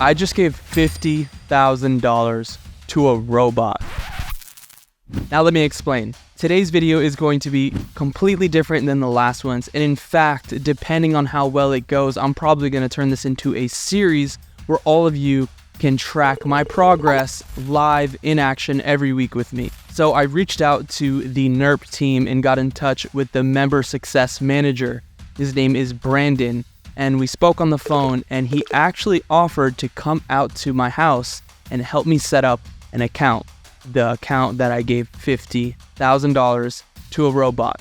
I just gave $50,000 to a robot. Now let me explain. Today's video is going to be completely different than the last ones, and in fact, depending on how well it goes, I'm probably going to turn this into a series where all of you can track my progress live in action every week with me. So I reached out to the Nurp team and got in touch with the member success manager. His name is Brandon, and we spoke on the phone, and he actually offered to come out to my house and help me set up an account, the account that I gave $50,000 to a robot.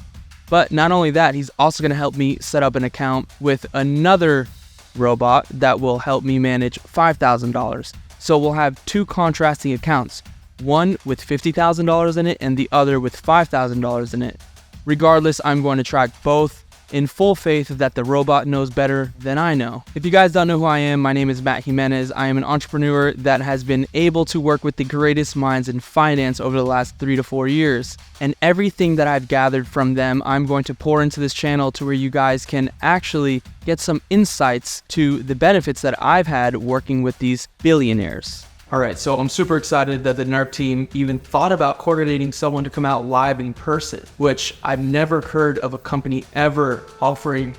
But not only that, he's also going to help me set up an account with another robot that will help me manage $5,000. So we'll have two contrasting accounts, one with $50,000 in it and the other with $5,000 in it. Regardless, I'm going to track both in full faith that the robot knows better than I know. If you guys don't know who I am, my name is Matt Jimenez. I am an entrepreneur that has been able to work with the greatest minds in finance over the last 3 to 4 years. And everything that I've gathered from them, I'm going to pour into this channel to where you guys can actually get some insights to the benefits that I've had working with these billionaires. All right, so I'm super excited that the Nurp team even thought about coordinating someone to come out live in person, which I've never heard of a company ever offering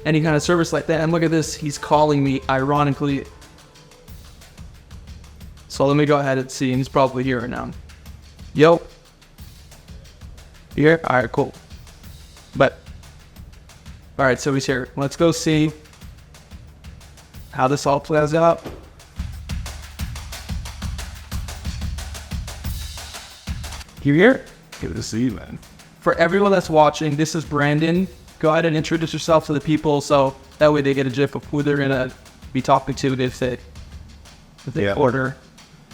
any kind of service like that. And look at this, he's calling me ironically. So let me go ahead and see, and he's probably here right now. Yo. Here? All right, cool. But, all right, so he's here. Let's go see how this all plays out. You here? Good to see you, man. For everyone that's watching, this is Brandon. Go ahead and introduce yourself to the people so that way they get a gif of who they're gonna be talking to if they order.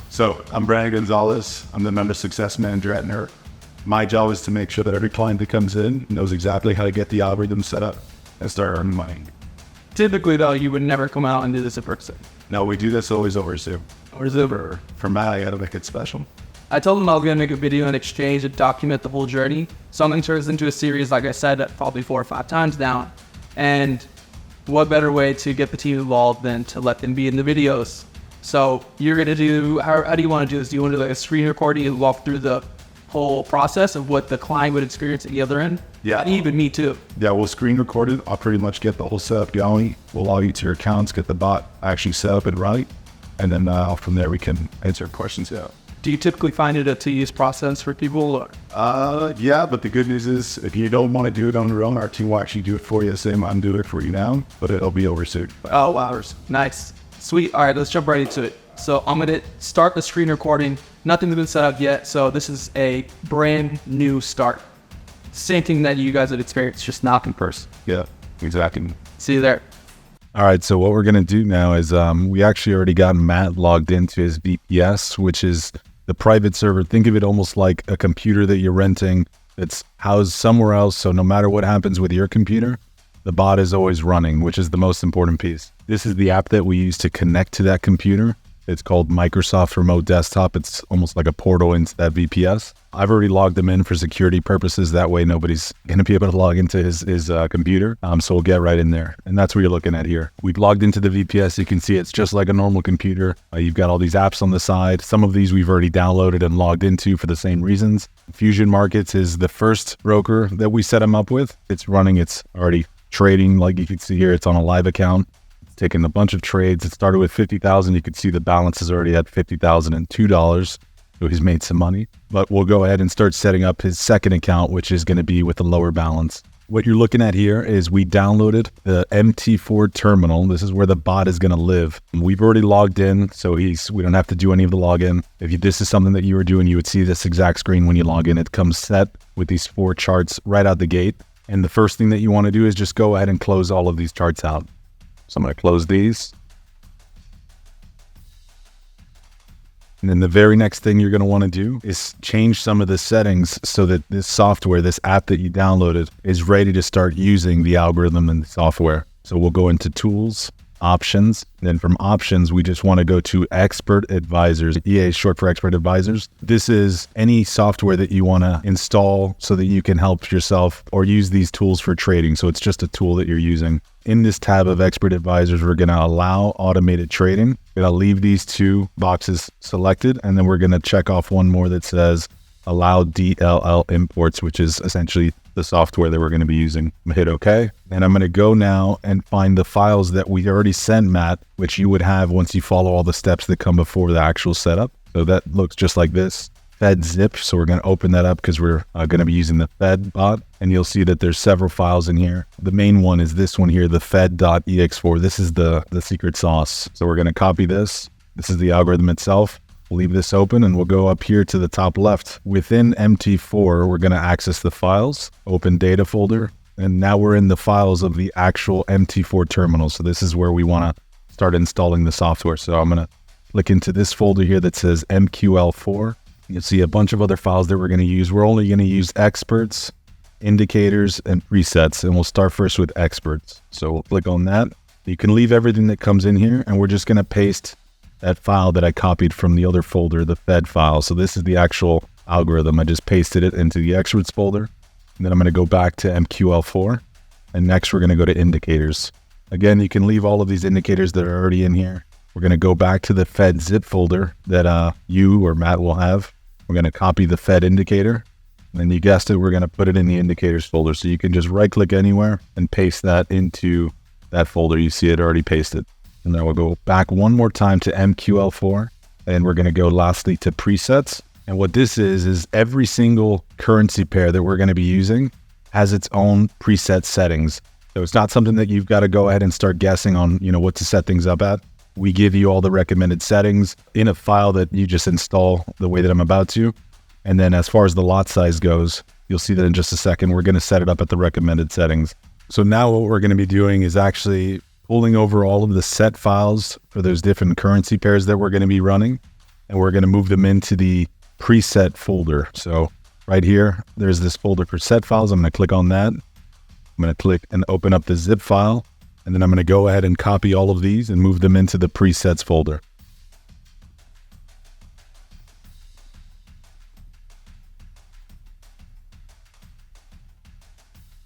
So I'm Brandon Gonzalez. I'm the member success manager at Nurp. My job is to make sure that every client that comes in knows exactly how to get the algorithm set up and start earning money. Typically though, you would never come out and do this in person. No, we do this always over Zoom. Or Zoom. For Matt, I gotta make it special. I told them I was going to make a video in exchange and document the whole journey. So I'm going to turn this into a series, like I said, probably 4 or 5 times now. And what better way to get the team involved than to let them be in the videos? So you're going to do, how do you want to do this? Do you want to do like a screen recording and walk through the whole process of what the client would experience at the other end? Yeah. And even me too. Yeah, we'll screen record it. I'll pretty much get the whole setup going. We'll log you to your accounts, get the bot actually set up and running. And then from there we can answer questions. Yeah. Do you typically find it a tedious process for people? Or? Yeah, but the good news is if you don't want to do it on your own, our team will actually do it for you. Same, I'm doing it for you now, but it'll be over soon. Oh, hours. Nice. Sweet. All right, let's jump right into it. So I'm going to start the screen recording. Nothing's been set up yet, so this is a brand new start. Same thing that you guys have experienced, just not in person. Yeah, exactly. See you there. All right, so what we're going to do now is we actually already got Matt logged into his VPS, which is the private server. Think of it almost like a computer that you're renting that's housed somewhere else. So no matter what happens with your computer, the bot is always running, which is the most important piece. This is the app that we use to connect to that computer. It's called Microsoft Remote Desktop. It's almost like a portal into that VPS. I've already logged them in for security purposes. That way nobody's going to be able to log into his computer. So we'll get right in there. And that's what you're looking at here. We've logged into the VPS. You can see it's just like a normal computer. You've got all these apps on the side. Some of these we've already downloaded and logged into for the same reasons. Fusion Markets is the first broker that we set them up with. It's running. It's already trading. Like you can see here, it's on a live account. Taking a bunch of trades. It started with 50,000. You could see the balance is already at $50,002. So he's made some money. But we'll go ahead and start setting up his second account, which is going to be with a lower balance. What you're looking at here is we downloaded the MT4 terminal. This is where the bot is going to live. We've already logged in, so we don't have to do any of the login. If this is something that you were doing, you would see this exact screen when you log in. It comes set with these 4 charts right out the gate. And the first thing that you want to do is just go ahead and close all of these charts out. So I'm going to close these. And then the very next thing you're going to want to do is change some of the settings so that this software, this app that you downloaded, is ready to start using the algorithm and the software. So we'll go into Tools, Options. Then from Options, we just want to go to Expert Advisors. EA is short for Expert Advisors. This is any software that you want to install so that you can help yourself or use these tools for trading. So it's just a tool that you're using. in this tab of expert advisors, we're going to allow automated trading. We're going to leave these 2 boxes selected, and then we're going to check off one more that says allow DLL imports, which is essentially the software that we're going to be using. I'm going to hit OK. And I'm going to go now and find the files that we already sent Matt, which you would have once you follow all the steps that come before the actual setup. So that looks just like this. Fed zip. So we're going to open that up because we're going to be using the Fed bot, and you'll see that there's several files in here. The main one is this one here, the fed.ex4. This is the secret sauce. So we're going to copy this. This is the algorithm itself. We'll leave this open, and we'll go up here to the top left. Within MT4, we're going to access the files, open data folder, and now we're in the files of the actual MT4 terminal. So this is where we want to start installing the software. So I'm going to click into this folder here that says MQL4. You'll see a bunch of other files that we're going to use. We're only going to use experts, indicators, and presets, and we'll start first with experts. So we'll click on that. You can leave everything that comes in here, and we're just going to paste that file that I copied from the other folder, the Fed file. So this is the actual algorithm. I just pasted it into the experts folder, and then I'm going to go back to MQL4, and next we're going to go to indicators. Again, you can leave all of these indicators that are already in here. We're going to go back to the Fed zip folder that you or Matt will have. We're going to copy the Fed indicator, and you guessed it, we're going to put it in the indicators folder. So you can just right click anywhere and paste that into that folder. You see it already pasted. And then we'll go back one more time to MQL4, and we're going to go lastly to presets. And what this is every single currency pair that we're going to be using has its own preset settings. So it's not something that you've got to go ahead and start guessing on, what to set things up at. We give you all the recommended settings in a file that you just install the way that I'm about to. And then as far as the lot size goes, you'll see that in just a second, we're going to set it up at the recommended settings. So now what we're going to be doing is actually pulling over all of the set files for those different currency pairs that we're going to be running. And we're going to move them into the preset folder. So right here, there's this folder for set files. I'm going to click on that. I'm going to click and open up the zip file. And then I'm going to go ahead and copy all of these and move them into the presets folder.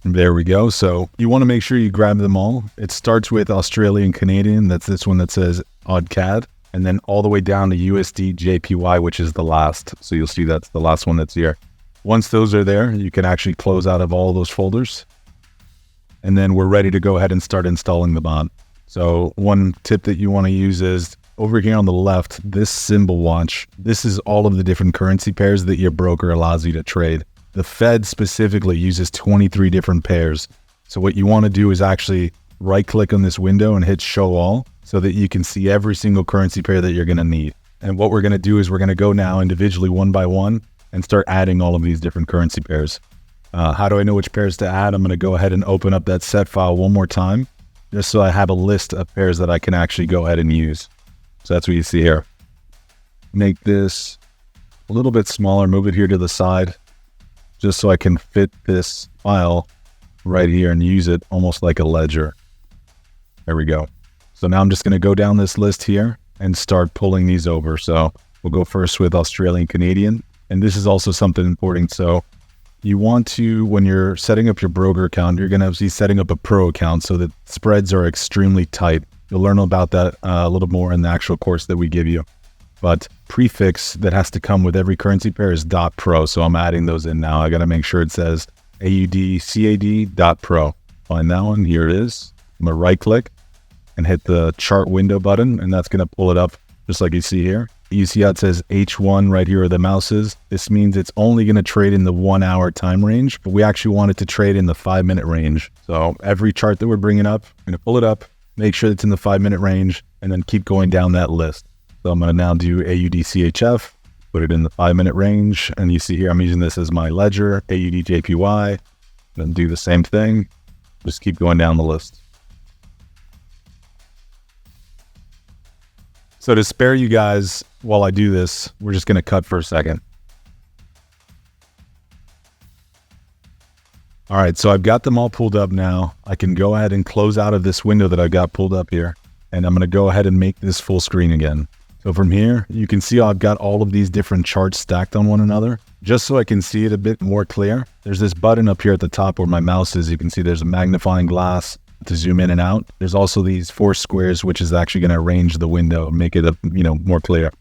And there we go. So you want to make sure you grab them all. It starts with Australian Canadian. That's this one that says AUD-CAD. And then all the way down to USD JPY, which is the last. So you'll see that's the last one that's here. Once those are there, you can actually close out of all those folders. And then we're ready to go ahead and start installing the bot. So one tip that you want to use is over here on the left, this symbol watch. This is all of the different currency pairs that your broker allows you to trade. The Fed specifically uses 23 different pairs. So what you want to do is actually right click on this window and hit show all so that you can see every single currency pair that you're going to need. And what we're going to do is we're going to go now individually one by one and start adding all of these different currency pairs. How do I know which pairs to add? I'm going to go ahead and open up that set file one more time, just so I have a list of pairs that I can actually go ahead and use. So that's what you see here. Make this a little bit smaller, move it here to the side, just so I can fit this file right here and use it almost like a ledger. There we go. So now I'm just going to go down this list here and start pulling these over. So we'll go first with Australian Canadian. And this is also something important. So you want to, when you're setting up your broker account, you're going to be setting up a pro account so that spreads are extremely tight. You'll learn about that a little more in the actual course that we give you. But prefix that has to come with every currency pair is .pro. So I'm adding those in now. I got to make sure it says AUDCAD.pro. Find that one. Here it is. I'm going to right click and hit the chart window button, and that's going to pull it up just like you see here. You see how it says H1 right here where the mouse is? This means it's only going to trade in the 1 hour time range, but we actually want it to trade in the 5-minute range. So every chart that we're bringing up, I'm going to pull it up, make sure it's in the 5-minute range, and then keep going down that list. So I'm going to now do AUDCHF, put it in the 5-minute range, and you see here I'm using this as my ledger, AUDJPY, then do the same thing. Just keep going down the list. So to spare you guys while I do this, we're just going to cut for a second. All right, so I've got them all pulled up now. I can go ahead and close out of this window that I've got pulled up here, and I'm going to go ahead and make this full screen again. So from here, you can see I've got all of these different charts stacked on one another. Just so I can see it a bit more clear, there's this button up here at the top where my mouse is. You can see there's a magnifying glass. to zoom in and out. There's also these 4 squares, which is actually going to arrange the window, make it more clear.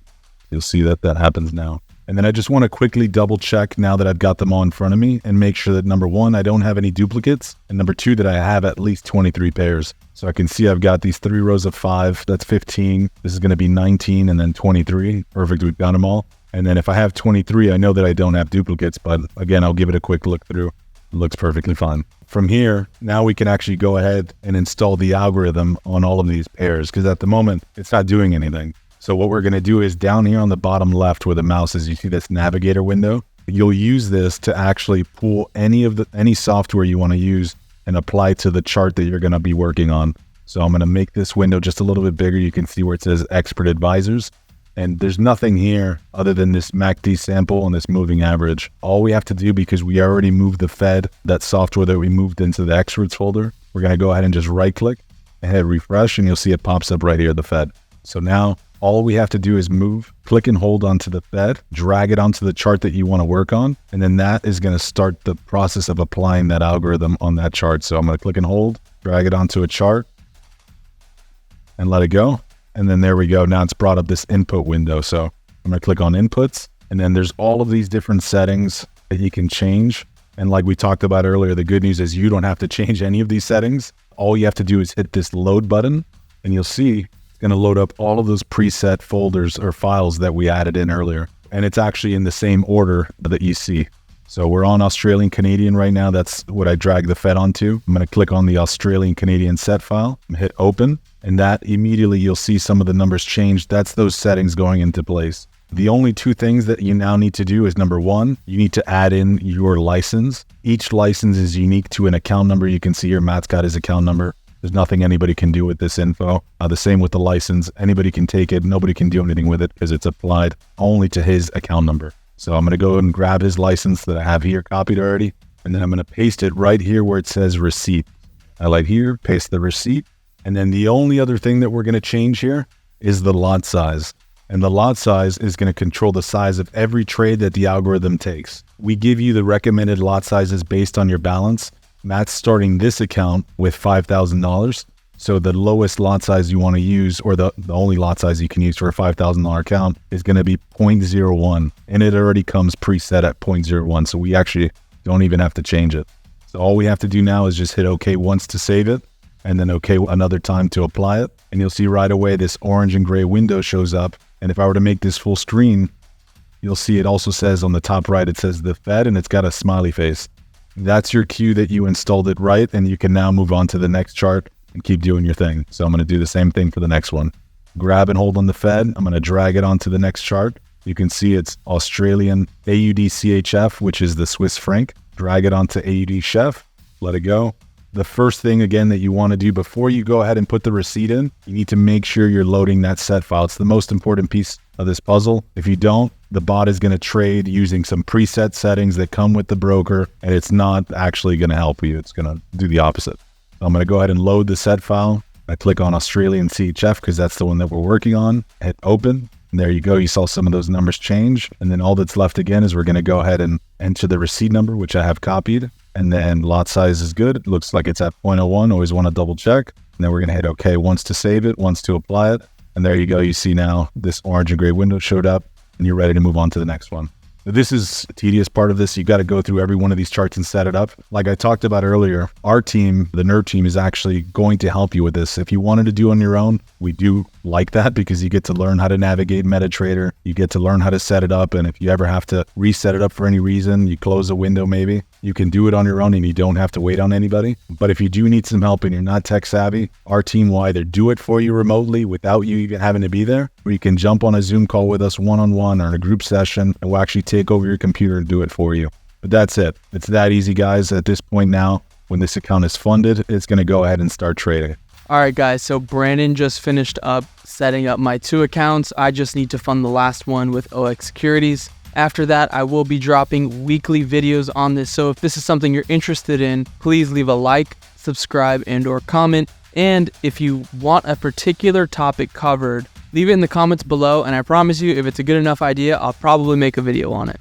You'll see that happens now. And then I just want to quickly double check now that I've got them all in front of me and make sure that number 1, I don't have any duplicates, and number 2, that I have at least 23 pairs. So I can see I've got these 3 rows of 5, that's 15. This is going to be 19 and then 23. Perfect, we've got them all. And then if I have 23, I know that I don't have duplicates, but again, I'll give it a quick look through. It looks perfectly fine. From here, now we can actually go ahead and install the algorithm on all of these pairs, because at the moment, it's not doing anything. So what we're going to do is down here on the bottom left where the mouse is, you see this navigator window. You'll use this to actually pull any software you want to use and apply to the chart that you're going to be working on. So I'm going to make this window just a little bit bigger. You can see where it says Expert Advisors. And there's nothing here other than this MACD sample and this moving average. All we have to do, because we already moved the Fed, that software that we moved into the experts folder, we're going to go ahead and just right click and hit refresh, and you'll see it pops up right here, the Fed. So now all we have to do is move, click and hold onto the Fed, drag it onto the chart that you want to work on, and then that is going to start the process of applying that algorithm on that chart. So I'm going to click and hold, drag it onto a chart, and let it go. And then there we go. Now it's brought up this input window. So I'm going to click on inputs, and then there's all of these different settings that you can change. And like we talked about earlier, the good news is you don't have to change any of these settings. All you have to do is hit this load button, and you'll see going to load up all of those preset folders or files that we added in earlier. And it's actually in the same order that you see. So we're on Australian Canadian right now. That's what I dragged the Fed onto. I'm going to click on the Australian Canadian set file and hit open. And that immediately you'll see some of the numbers change. That's those settings going into place. The only 2 things that you now need to do is number 1, you need to add in your license. Each license is unique to an account number. You can see here Matt's got his account number. There's nothing anybody can do with this info. The same with the license. Anybody can take it. Nobody can do anything with it because it's applied only to his account number. So I'm going to go and grab his license that I have here copied already. And then I'm going to paste it right here where it says receipt. Highlight here, paste the receipt. And then the only other thing that we're going to change here is the lot size. And the lot size is going to control the size of every trade that the algorithm takes. We give you the recommended lot sizes based on your balance. Matt's starting this account with $5,000. So the lowest lot size you want to use, or the only lot size you can use for a $5,000 account, is going to be 0.01. And it already comes preset at 0.01. So we actually don't even have to change it. So all we have to do now is just hit OK once to save it, and then OK another time to apply it. And you'll see right away this orange and gray window shows up. And if I were to make this full screen, you'll see it also says on the top right, it says the Fed, and it's got a smiley face. That's your cue that you installed it right, and you can now move on to the next chart and keep doing your thing. So I'm going to do the same thing for the next one. Grab and hold on the Fed. I'm going to drag it onto the next chart. You can see it's Australian AUD CHF, which is the Swiss franc. Drag it onto AUD chef, let it go. The first thing, again, that you want to do before you go ahead and put the receipt in, you need to make sure you're loading that set file. It's the most important piece of this puzzle. If you don't, the bot is going to trade using some preset settings that come with the broker, and it's not actually going to help you. It's going to do the opposite. So I'm going to go ahead and load the set file. I click on Australian CHF because that's the one that we're working on. Hit open. And there you go. You saw some of those numbers change. And then all that's left again is we're going to go ahead and enter the receipt number, which I have copied. And then lot size is good. It looks like it's at 0.01. Always want to double check. And then we're going to hit OK once to save it, once to apply it. And there you go. You see now this orange and gray window showed up, and you're ready to move on to the next one. This is the tedious part of this. You got to go through every one of these charts and set it up. Like I talked about earlier, our team, the Nurp team, is actually going to help you with this. If you wanted to do on your own, we do like that because you get to learn how to navigate MetaTrader. You get to learn how to set it up. And if you ever have to reset it up for any reason, you close a window maybe, you can do it on your own and you don't have to wait on anybody. But if you do need some help and you're not tech savvy, our team will either do it for you remotely without you even having to be there, or you can jump on a Zoom call with us one-on-one or in a group session, and we'll actually take over your computer and do it for you. But that's it. It's that easy, guys. At this point now, when this account is funded, it's going to go ahead and start trading. All right, guys, so Brandon just finished up setting up my 2 accounts. I just need to fund the last one with OX Securities. After that, I will be dropping weekly videos on this. So if this is something you're interested in, please leave a like, subscribe, and/or comment. And if you want a particular topic covered, leave it in the comments below. And I promise you, if it's a good enough idea, I'll probably make a video on it.